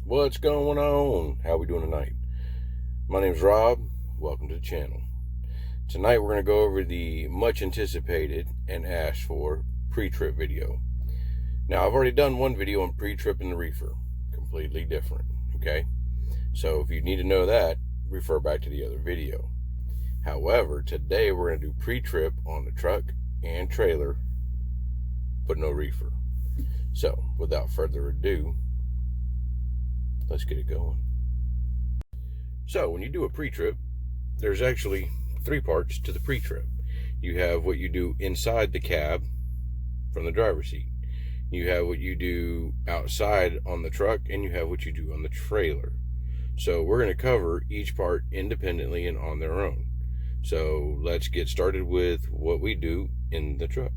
What's going on? How we doing tonight? My name's Rob. Welcome to the channel. Tonight we're going to go over the much anticipated and asked for pre-trip video. Now I've already done one video on pre-trip and the reefer. Completely different, okay? So if you need to know that, refer back to the other video. However, today we're going to do pre-trip on the truck and trailer, but no reefer. So without further ado, let's get it going. So when you do a pre-trip, there's actually three parts to the pre-trip. You have what you do inside the cab from the driver's seat. You have what you do outside on the truck, and you have what you do on the trailer. So we're going to cover each part independently and on their own. So let's get started with what we do in the truck.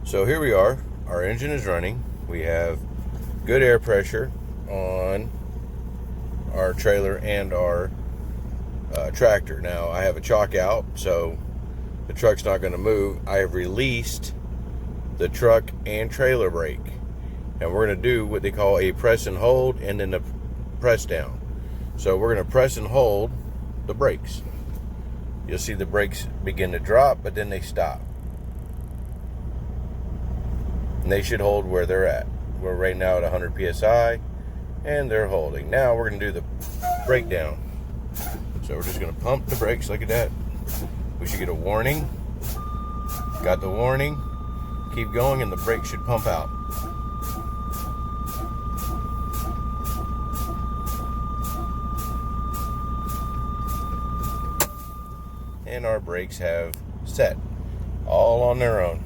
So here we are. Our engine is running. We have good air pressure on our trailer and our tractor. Now I have a chalk out, so the truck's not going to move. I have released the truck and trailer brake, and we're going to do what they call a press and hold and then the press down. So we're going to press and hold the brakes. You'll see the brakes begin to drop, but then they stop, and they should hold where they're at. We're right now at 100 psi, and they're holding. Now we're going to do the brake down. So we're just going to pump the brakes. Look at that. We should get a warning. Got the warning. Keep going, and the brake should pump out. And our brakes have set all on their own.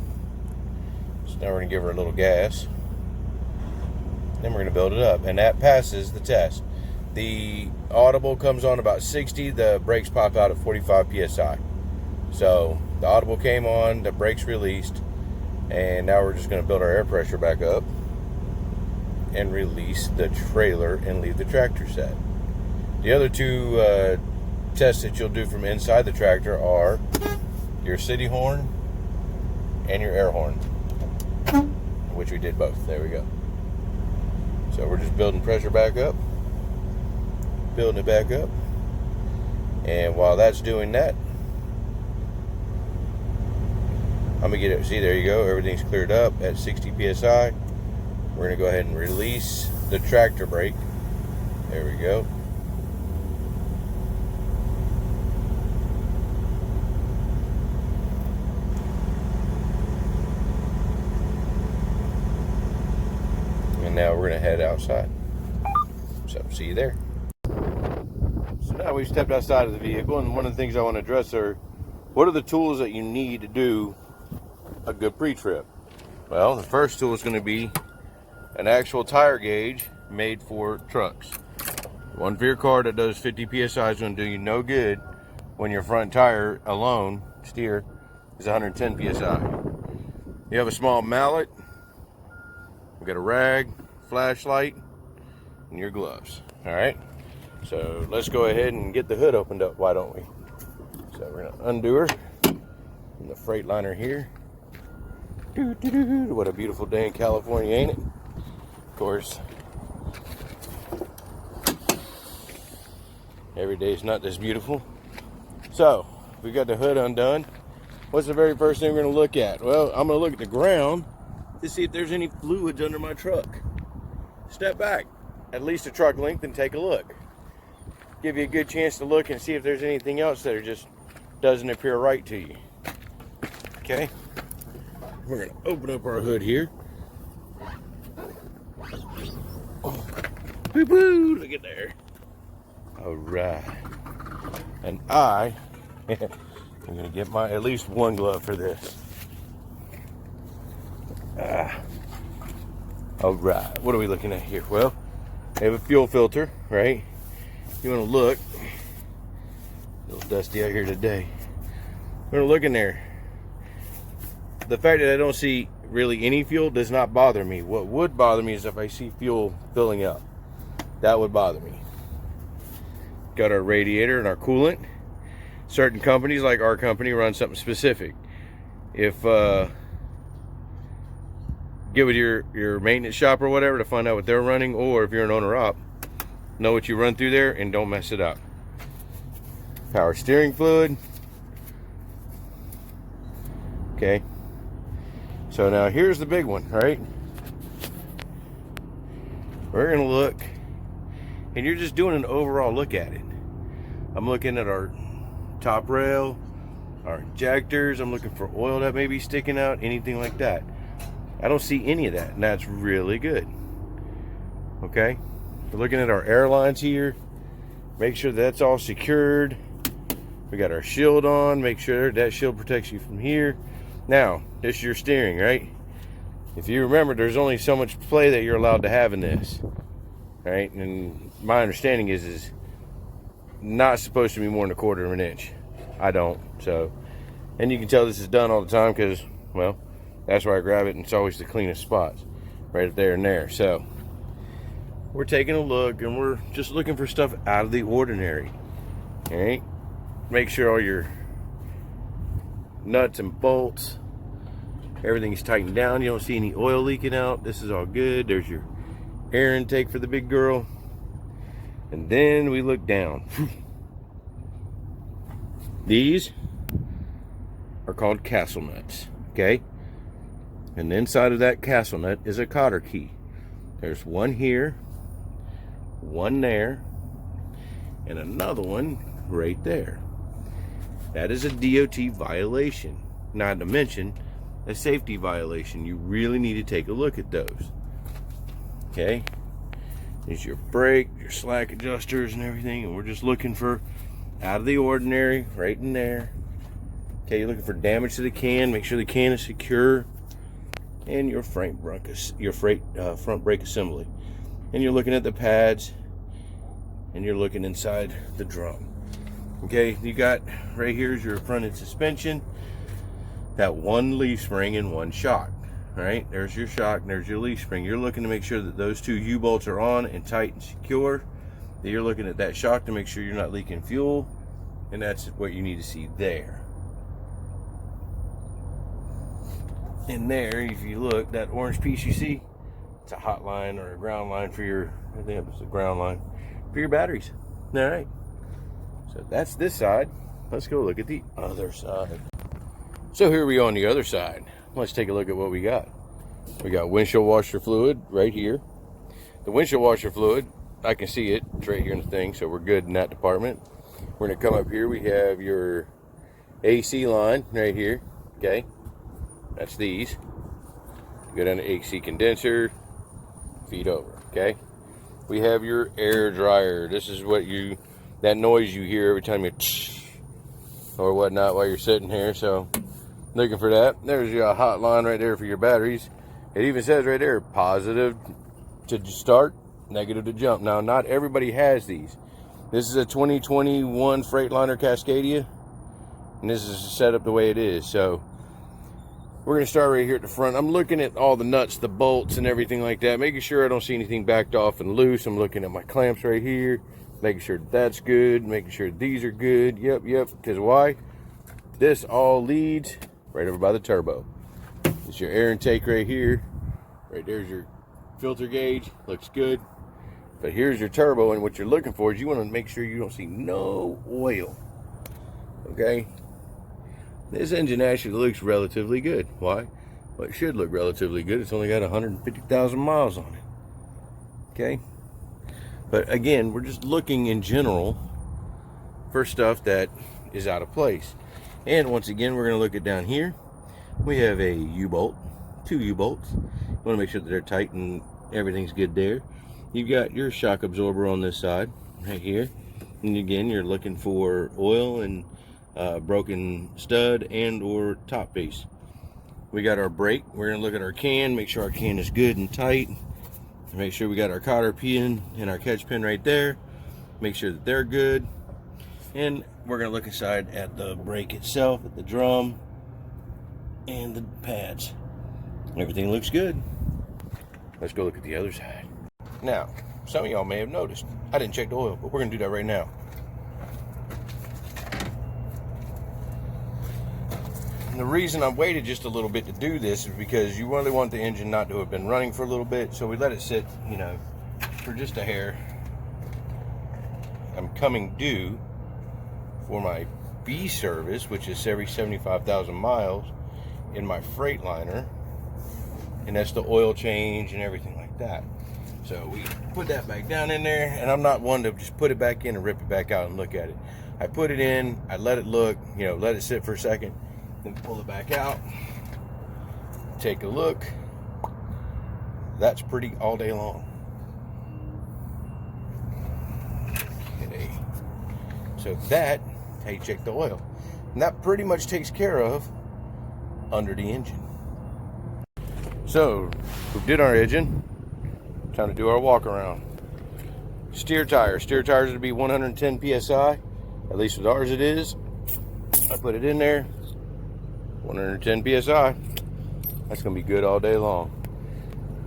So now we're going to give her a little gas. Then we're going to build it up, and that passes the test. The audible comes on about 60. The brakes pop out at 45 psi. So the audible came on, the brakes released, and now we're just going to build our air pressure back up and release the trailer and leave the tractor set. The other two tests that you'll do from inside the tractor are your city horn and your air horn, which we did both. There we go. So we're just building pressure back up, building it back up, and while that's doing that, I'm gonna get it. See, there you go, everything's cleared up at 60 psi. We're gonna go ahead and release the tractor brake. There we go. And now we're going to head outside. So, see you there. So now we've stepped outside of the vehicle, and one of the things I want to address are, what are the tools that you need to do a good pre-trip? Well, the first tool is going to be an actual tire gauge made for trucks. One for your car that does 50 psi is going to do you no good when your front tire alone, steer, is 110 psi. You have a small mallet. We got a rag, flashlight, and your gloves. All right. So let's go ahead and get the hood opened up. Why don't we? So we're gonna undo her in the Freightliner here. What a beautiful day in California, ain't it? Of course, every day is not this beautiful. So we got the hood undone. What's the very first thing we're gonna look at? Well, I'm gonna look at the ground to see if there's any fluids under my truck. Step back at least a truck length and take a look. Give you a good chance to look and see if there's anything else that just doesn't appear right to you. Okay, we're gonna open up our hood here. Oh, woo-hoo, look at there. All right, and I'm gonna get my at least one glove for this. All right, what are we looking at here? Well, they have a fuel filter, right? You want to look. A little dusty out here today. We're gonna look in there. The fact that I don't see really any fuel does not bother me. What would bother me is if I see fuel filling up. That would bother me. Got our radiator and our coolant. Certain companies, like our company, run something specific. If get with your maintenance shop or whatever to find out what they're running, or if you're an owner-op, know what you run through there and don't mess it up. Power steering fluid. Okay. So now here's the big one, right? We're gonna look, and you're just doing an overall look at it. I'm looking at our top rail, our injectors. I'm looking for oil that may be sticking out, anything like that. I don't see any of that, and that's really good. Okay, we're looking at our airlines here. Make sure that's all secured. We got our shield on. Make sure that shield protects you from here. Now, this is your steering, right? If you remember, there's only so much play that you're allowed to have in this, right? And my understanding is not supposed to be more than 1/4 of an inch. I don't. So, and you can tell this is done all the time because, well, that's where I grab it, and it's always the cleanest spots, right up there and there. So we're taking a look, and we're just looking for stuff out of the ordinary. All right, make sure all your nuts and bolts, everything's tightened down. You don't see any oil leaking out. This is all good. There's your air intake for the big girl. And then we look down. These are called castle nuts, okay? And inside of that castle nut is a cotter key. There's one here, one there, and another one right there. That is a DOT violation, not to mention a safety violation. You really need to take a look at those. Okay, there's your brake, your slack adjusters and everything, and we're just looking for out of the ordinary right in there. Okay, you're looking for damage to the can. Make sure the can is secure, and your front brake assembly. And you're looking at the pads, and you're looking inside the drum. Okay, you got right here is your front-end suspension, that one leaf spring and one shock. All right, there's your shock and there's your leaf spring. You're looking to make sure that those two U-bolts are on and tight and secure. Then you're looking at that shock to make sure you're not leaking fuel, and that's what you need to see there. In there, if you look, that orange piece you see, it's a hot line or a ground line for your, I think it's a ground line for your batteries. All right. So that's this side. Let's go look at the other side. So here we are on the other side. Let's take a look at what we got. We got windshield washer fluid right here. The windshield washer fluid, I can see it. It's right here in the thing, so we're good in that department. We're gonna come up here. We have your AC line right here, okay? That's these. Go down to AC condenser, feed over, okay? We have your air dryer. This is what that noise you hear every time you or whatnot while you're sitting here. So looking for that. There's your hot line right there for your batteries. It even says right there, positive to start, negative to jump. Now, not everybody has these. This is a 2021 Freightliner Cascadia, and this is set up the way it is. So we're going to start right here at the front. I'm looking at all the nuts, the bolts, and everything like that, making sure I don't see anything backed off and loose. I'm looking at my clamps right here, making sure that's good, making sure these are good. Yep, because why? This all leads right over by the turbo. It's your air intake right here. Right there's your filter gauge. Looks good. But here's your turbo, and what you're looking for is you want to make sure you don't see no oil. Okay? This engine actually looks relatively good. Why? Well, it should look relatively good. It's only got 150,000 miles on it. Okay? But again, we're just looking in general for stuff that is out of place. And once again, we're going to look at down here. We have a U-bolt, 2 U-bolts. You want to make sure that they're tight and everything's good there. You've got your shock absorber on this side, right here. And again, you're looking for oil and broken stud and or top piece. We got our brake. We're going to look at our can, make sure our can is good and tight. Make sure we got our cotter pin and our catch pin right there. Make sure that they're good. And we're going to look inside at the brake itself, at the drum, and the pads. Everything looks good. Let's go look at the other side. Now, some of y'all may have noticed, I didn't check the oil, but we're going to do that right now. the reason I waited just a little bit to do this is because you really want the engine not to have been running for a little bit, so we let it sit, you know, for just a hair. I'm coming due for my B service, which is every 75,000 miles in my Freightliner, and that's the oil change and everything like that. So we put that back down in there, and I'm not one to just put it back in and rip it back out and look at it. I put it in, I let it look, you know, let it sit for a second, then pull it back out, take a look. That's pretty all day long. Okay. So that's how you check the oil. And that pretty much takes care of under the engine. So we did our engine. Time to do our walk around. Steer tires. Steer tires would be 110 psi. At least with ours it is. I put it in there. 110 psi. That's gonna be good all day long.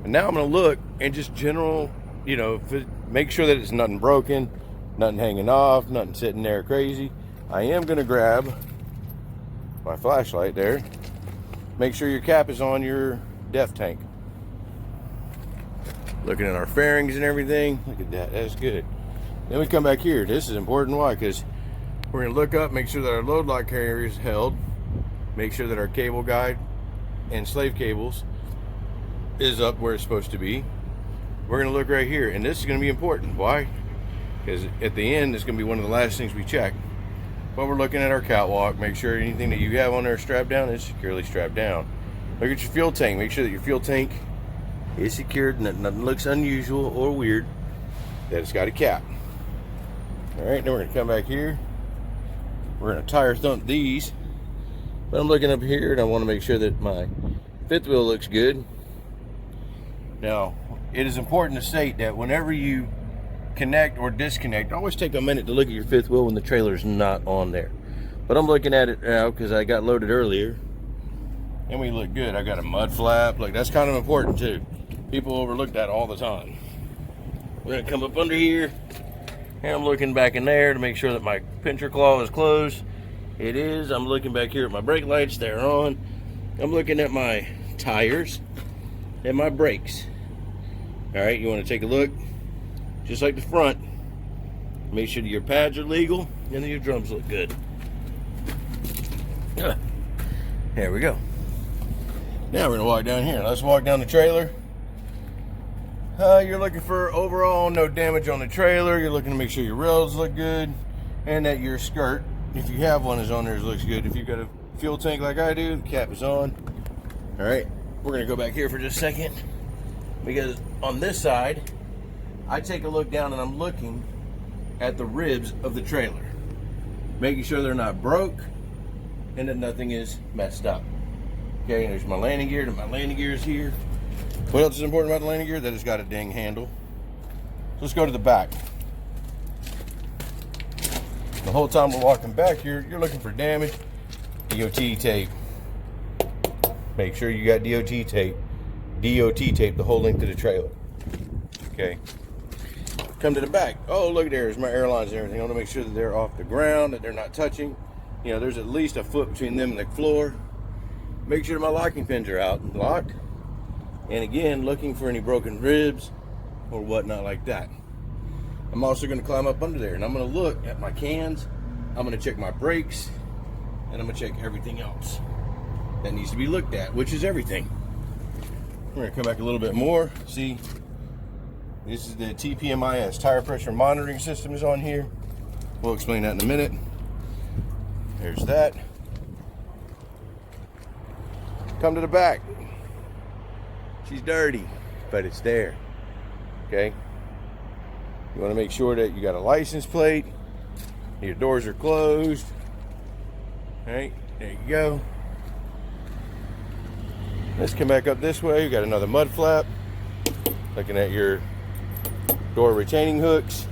And now I'm gonna look and just general, you know, make sure that it's nothing broken, nothing hanging off, nothing sitting there crazy. I am gonna grab my flashlight there. Make sure your cap is on your def tank. Looking at our fairings and everything. Look at that, that's good. Then we come back here. This is important. Why? Because we're gonna look up, make sure that our load lock carrier is held, make sure that our cable guide and slave cables is up where it's supposed to be. We're gonna look right here, and this is gonna be important. Why? Because at the end, it's gonna be one of the last things we check. But we're looking at our catwalk, make sure anything that you have on there strapped down is securely strapped down. Look at your fuel tank, make sure that your fuel tank is secured, nothing looks unusual or weird, that it's got a cap. All right, then we're gonna come back here. We're gonna tire thump these, but I'm looking up here and I wanna make sure that my fifth wheel looks good. Now, it is important to state that whenever you connect or disconnect, always take a minute to look at your fifth wheel when the trailer's not on there. But I'm looking at it now because I got loaded earlier and we look good. I got a mud flap. Look, that's kind of important too. People overlook that all the time. We're gonna come up under here and I'm looking back in there to make sure that my pincher claw is closed. It is. I'm looking back here at my brake lights, they're on. I'm looking at my tires and my brakes. All right, you want to take a look, just like the front. Make sure that your pads are legal and that your drums look good. There we go. Now we're gonna walk down here. Let's walk down the trailer. You're looking for overall no damage on the trailer. You're looking to make sure your rails look good and that your skirt, if you have one, is on there, looks good. If you've got a fuel tank like I do, the cap is on. All right, we're gonna go back here for just a second because on this side, I take a look down and I'm looking at the ribs of the trailer, making sure they're not broke and that nothing is messed up. Okay, there's my landing gear, and my landing gear is here. What else is important about the landing gear? That it's got a dang handle. So let's go to the back. The whole time we're walking back here, you're looking for damage. DOT tape. Make sure you got DOT tape. DOT tape the whole length of the trailer. Okay. Come to the back. Oh, look, there's my airlines and everything. I want to make sure that they're off the ground, that they're not touching. You know, there's at least a foot between them and the floor. Make sure my locking pins are out and locked. And again, looking for any broken ribs or whatnot like that. I'm also going to climb up under there and I'm going to look at my cans. I'm going to check my brakes and I'm going to check everything else that needs to be looked at, which is everything. We're going to come back a little bit more. See, this is the Tpmis, tire pressure monitoring system is on here. We'll explain that in a minute. There's that. Come to the back. She's dirty, but it's there. Okay? You want to make sure that you got a license plate, your doors are closed. All right, there you go. Let's come back up this way. You got another mud flap. Looking at your door retaining hooks.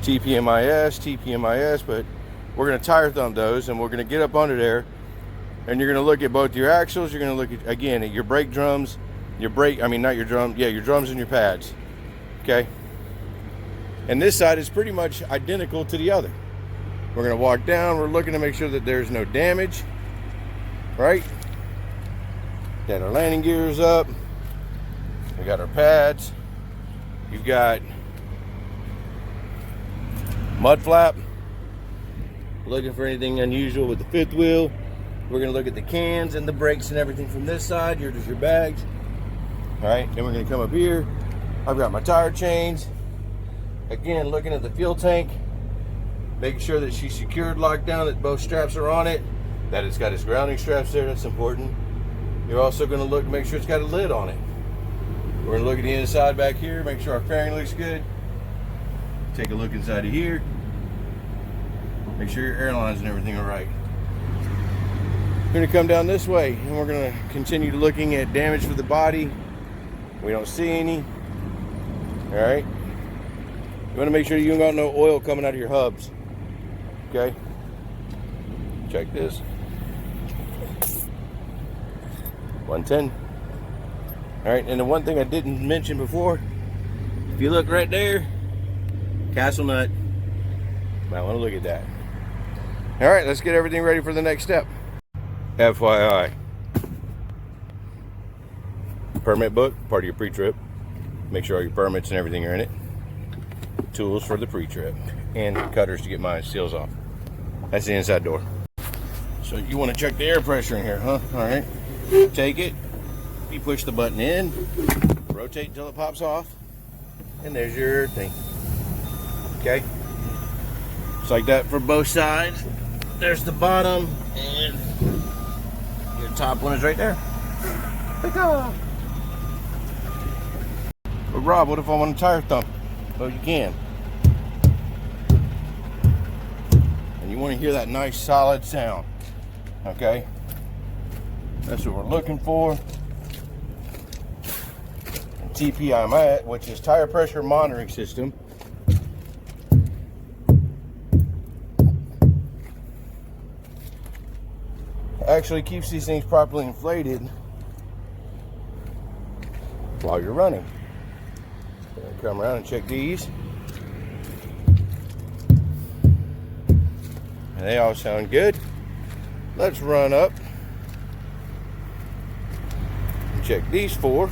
Tpmis, but we're going to tire thumb those and we're going to get up under there and you're going to look at both your axles. You're going to look at, again, at your brake drums, your drums and your pads. Okay? And this side is pretty much identical to the other. We're gonna walk down. We're looking to make sure that there's no damage, right? Got our landing gears up. We got our pads. You've got mud flap. Looking for anything unusual with the fifth wheel. We're gonna look at the cans and the brakes and everything from this side. Here's just your bags. All right, then we're gonna come up here. I've got my tire chains. Again, looking at the fuel tank, making sure that she's secured, locked down, that both straps are on it, that it's got its grounding straps there, that's important. You're also gonna look, make sure it's got a lid on it. We're gonna look at the inside back here, make sure our fairing looks good. Take a look inside of here. Make sure your airlines and everything are right. We're gonna come down this way and we're gonna continue looking at damage for the body. We don't see any. All right. You wanna make sure you don't got no oil coming out of your hubs. Okay. Check this. 110. All right, and the one thing I didn't mention before, if you look right there, castle nut. Might want to look at that. All right, let's get everything ready for the next step. FYI, permit book, part of your pre-trip. Make sure all your permits and everything are in it. Tools for the pre-trip, and cutters to get my seals off. That's the inside door. So you want to check the air pressure in here, huh? All right, take it. You push the button in, rotate until it pops off, and there's your thing. Okay, it's like that for both sides. There's the bottom, and your top one is right there. But Rob, what if I want a tire thump? Well, you can. And you want to hear that nice solid sound. Okay, that's what we're looking for. Tpmis, which is tire pressure monitoring system. Actually keeps these things properly inflated while you're running. Come around and check these. And they all sound good. Let's run up and check these four.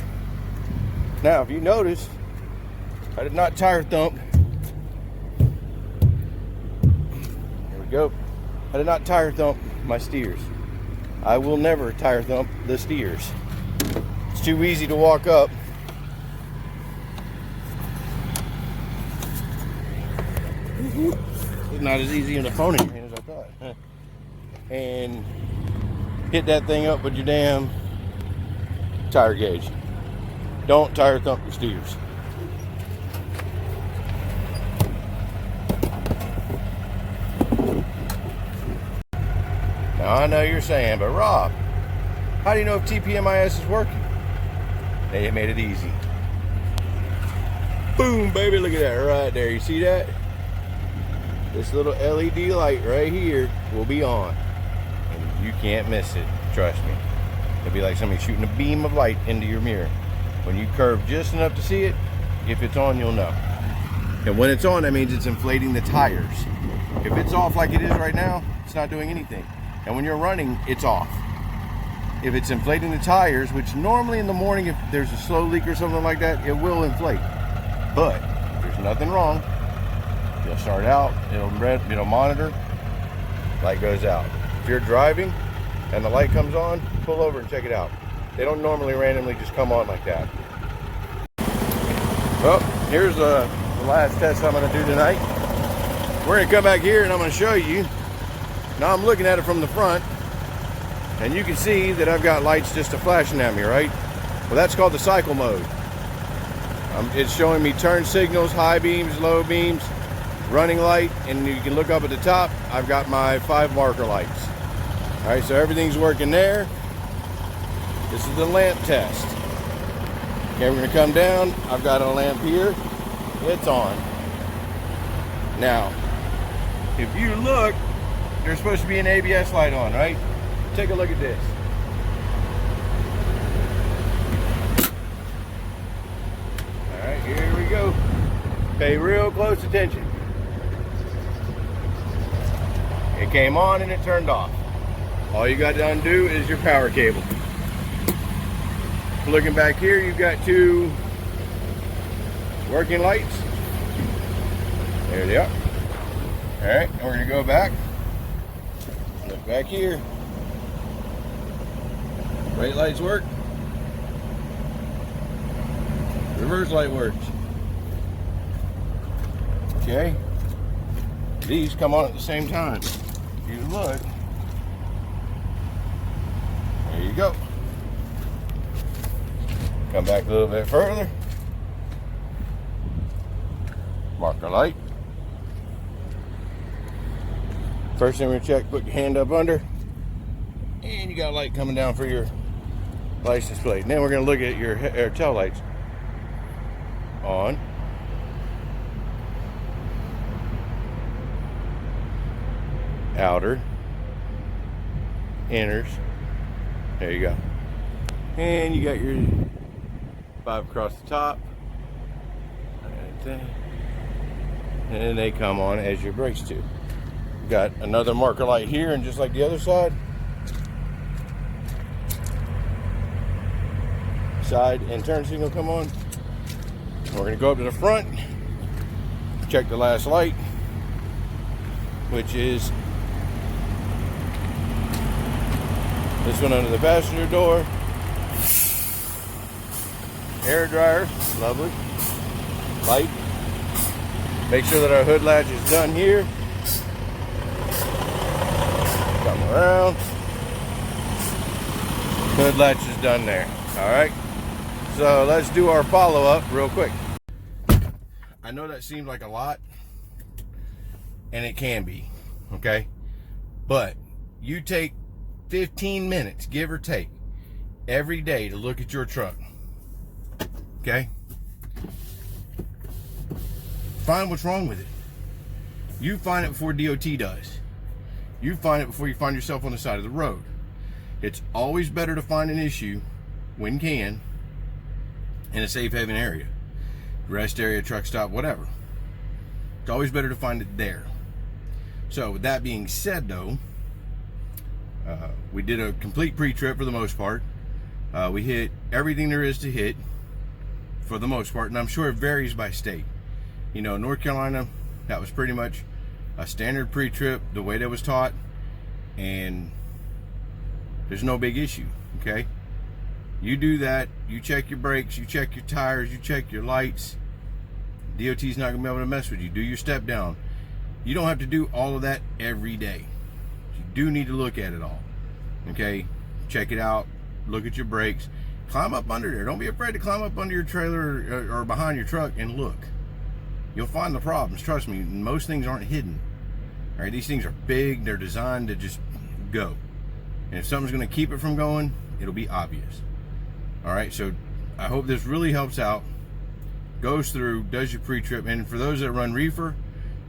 Now, if you notice, I did not tire thump. There we go. I did not tire thump my steers. I will never tire thump the steers. It's too easy to walk up. It's not as easy in the phone in your hand as I thought. And hit that thing up with your damn tire gauge. Don't tire thump your steers. Now I know you're saying, but Rob, how do you know if Tpmis is working? They made it easy. Boom, baby, look at that right there. You see that? This little LED light right here will be on. And you can't miss it, trust me. It'll be like somebody shooting a beam of light into your mirror. When you curve just enough to see it, if it's on, you'll know. And when it's on, that means it's inflating the tires. If it's off like it is right now, it's not doing anything. And when you're running, it's off. If it's inflating the tires, which normally in the morning, if there's a slow leak or something like that, it will inflate. But if there's nothing wrong, you'll start out, it'll monitor, light goes out. If you're driving and the light comes on, pull over and check it out. They don't normally randomly just come on like that. Well, here's the last test I'm going to do tonight. We're going to come back here and I'm going to show you. Now I'm looking at it from the front, and you can see that I've got lights just flashing at me, right? Well, that's called the cycle mode. It's showing me turn signals, high beams, low beams, running light, and you can look up at the top. I've got my 5 marker lights. All right, so everything's working there. This is the lamp test. Okay, we're gonna come down. I've got a lamp here. It's on. Now, if you look, there's supposed to be an ABS light on, right? Take a look at this. All right, here we go. Pay real close attention. It came on and it turned off. All you got to undo is your power cable. Looking back here, you've got 2 working lights. There they are. All right, and we're gonna go back. Look back here. Brake lights work. Reverse light works. Okay. These come on at the same time. If you look, there you go. Come back a little bit further. Marker light. First thing we're gonna check, put your hand up under, and you got a light coming down for your license plate. And then we're gonna look at your tail lights. On. Outer. Inners. There you go. And you got your 5 across the top. And they come on as your brakes do. Got another marker light here, and just like the other side and turn signal come on. We're going to go up to the front, check the last light, which is this one under the passenger door. Air dryer, lovely. Light. Make sure that our hood latch is done here. Come around. Hood latch is done there. All right. So let's do our follow-up real quick. I know that seems like a lot, and it can be, okay? But you take 15 minutes, give or take, every day to look at your truck, okay? Find what's wrong with it. You find it before DOT does. You find it before you find yourself on the side of the road. It's always better to find an issue when can in a safe haven area, rest area, truck stop, whatever. It's always better to find it there. So with that being said though, we did a complete pre-trip for the most part. We hit everything there is to hit for the most part, and I'm sure it varies by state. You know, North Carolina, that was pretty much a standard pre-trip, the way that was taught, and there's no big issue, okay? You do that, you check your brakes, you check your tires, you check your lights. DOT's not gonna be able to mess with you. Do your step down. You don't have to do all of that every day. You do need to look at it all, okay? Check it out, look at your brakes, climb up under there. Don't be afraid to climb up under your trailer or behind your truck and look. You'll find the problems, trust me. Most things aren't hidden. All right, these things are big, they're designed to just go. And if something's gonna keep it from going, it'll be obvious. All right, so I hope this really helps out. Goes through, does your pre-trip, and for those that run reefer,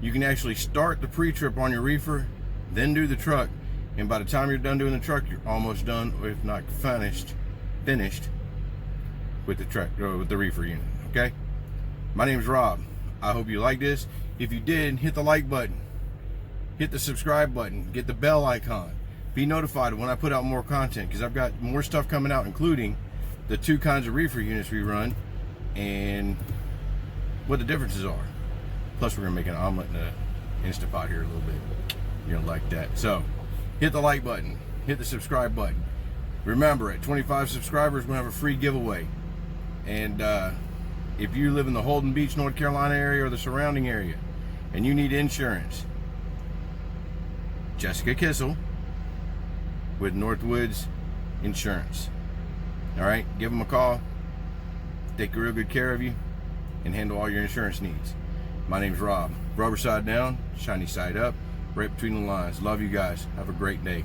you can actually start the pre-trip on your reefer, then do the truck, and by the time you're done doing the truck, you're almost done, if not finished with the truck, or with the reefer unit, okay? My name is Rob. I hope you like this. If you did, hit the like button, hit the subscribe button, get the bell icon, be notified when I put out more content, because I've got more stuff coming out, including the 2 kinds of reefer units we run and what the differences are. Plus we're gonna make an omelet in the Instapot here a little bit. You're gonna like that. So hit the like button, hit the subscribe button. Remember, at 25 subscribers, we're gonna have a free giveaway. And if you live in the Holden Beach, North Carolina area or the surrounding area and you need insurance, Jessica Kissel with Northwoods Insurance. All right, give them a call, take real good care of you, and handle all your insurance needs. My name's Rob. Rubber side down, shiny side up, right between the lines. Love you guys. Have a great day.